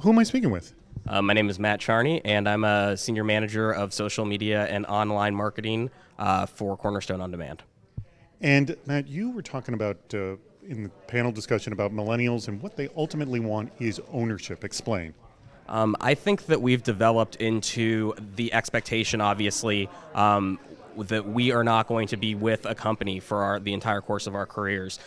Who am I speaking with? My name is Matt Charney, and I'm a senior manager of social media and online marketing for Cornerstone On Demand. And Matt, you were talking about in the panel discussion about millennials and what they ultimately want is ownership. Explain. I think that we've developed into the expectation, obviously, that we are not going to be with a company for the entire course of our careers.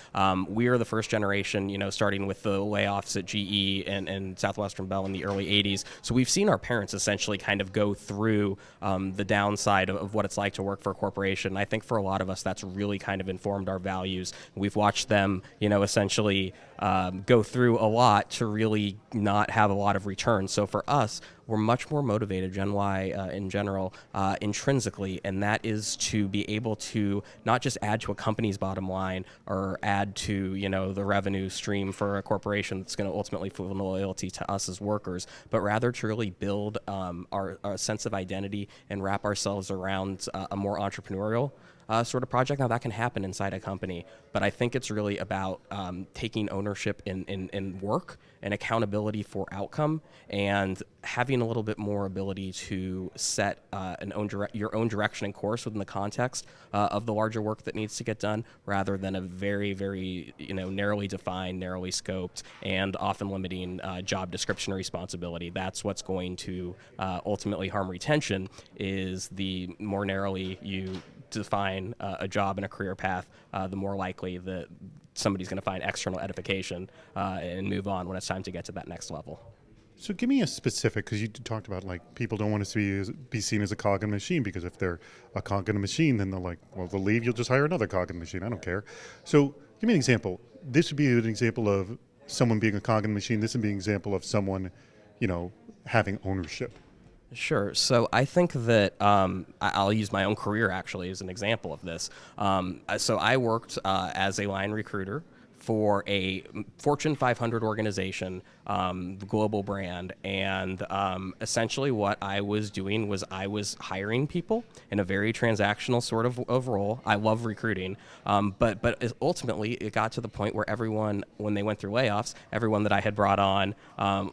We are the first generation, starting with the layoffs at GE and Southwestern Bell in the early 80s. So we've seen our parents essentially kind of go through the downside of what it's like to work for a corporation. And I think for a lot of us, that's really kind of informed our values. We've watched them, essentially go through a lot to really not have a lot of returns. So for us, we're much more motivated, GenY in general, intrinsically, and that is to be able to not just add to a company's bottom line or add to the revenue stream for a corporation that's going to ultimately feel loyalty to us as workers, but rather to really build our sense of identity and wrap ourselves around a more entrepreneurial sort of project. Now, that can happen inside a company, but I think it's really about taking ownership in work and accountability for outcome and having a little bit more ability to set your own direction and course within the context of the larger work that needs to get done, rather than a very, very narrowly defined, narrowly scoped, and often limiting job description or responsibility. That's what's going to ultimately harm retention, is the more narrowly you define a job and a career path, the more likely that somebody's going to find external edification and move on when it's time to get to that next level. So give me a specific, because you talked about like people don't want to be seen as a cog in a machine, because if they're a cog in a machine, then they're like, well, they'll leave, you'll just hire another cog in the machine. I don't care. So give me an example. This would be an example of someone being a cog in the machine. This would be an example of someone, having ownership. Sure. So I think that I'll use my own career actually as an example of this. So I worked as a line recruiter for a Fortune 500 organization, global brand, and essentially what I was doing was I was hiring people in a very transactional sort of role. I love recruiting, but ultimately it got to the point where everyone, when they went through layoffs, everyone that I had brought on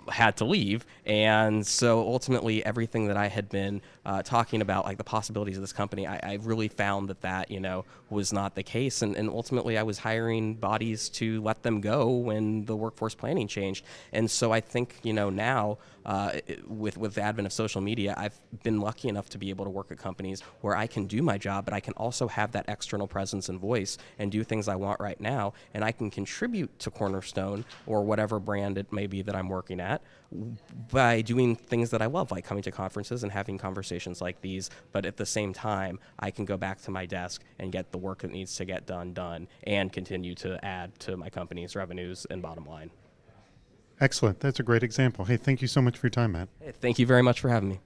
had to leave, and so ultimately everything that I had been talking about, like the possibilities of this company, I really found that was not the case, and ultimately I was hiring bodies to let them go when the workforce planning changed. And so I think now with the advent of social media, I've been lucky enough to be able to work at companies where I can do my job, but I can also have that external presence and voice and do things I want right now, and I can contribute to Cornerstone or whatever brand it may be that I'm working at by doing things that I love, like coming to conferences and having conversations like these. But at the same time, I can go back to my desk and get the work that needs to get done and continue to add to my company's revenues and bottom line. Excellent. That's a great example. Hey, thank you so much for your time, Matt. Thank you very much for having me.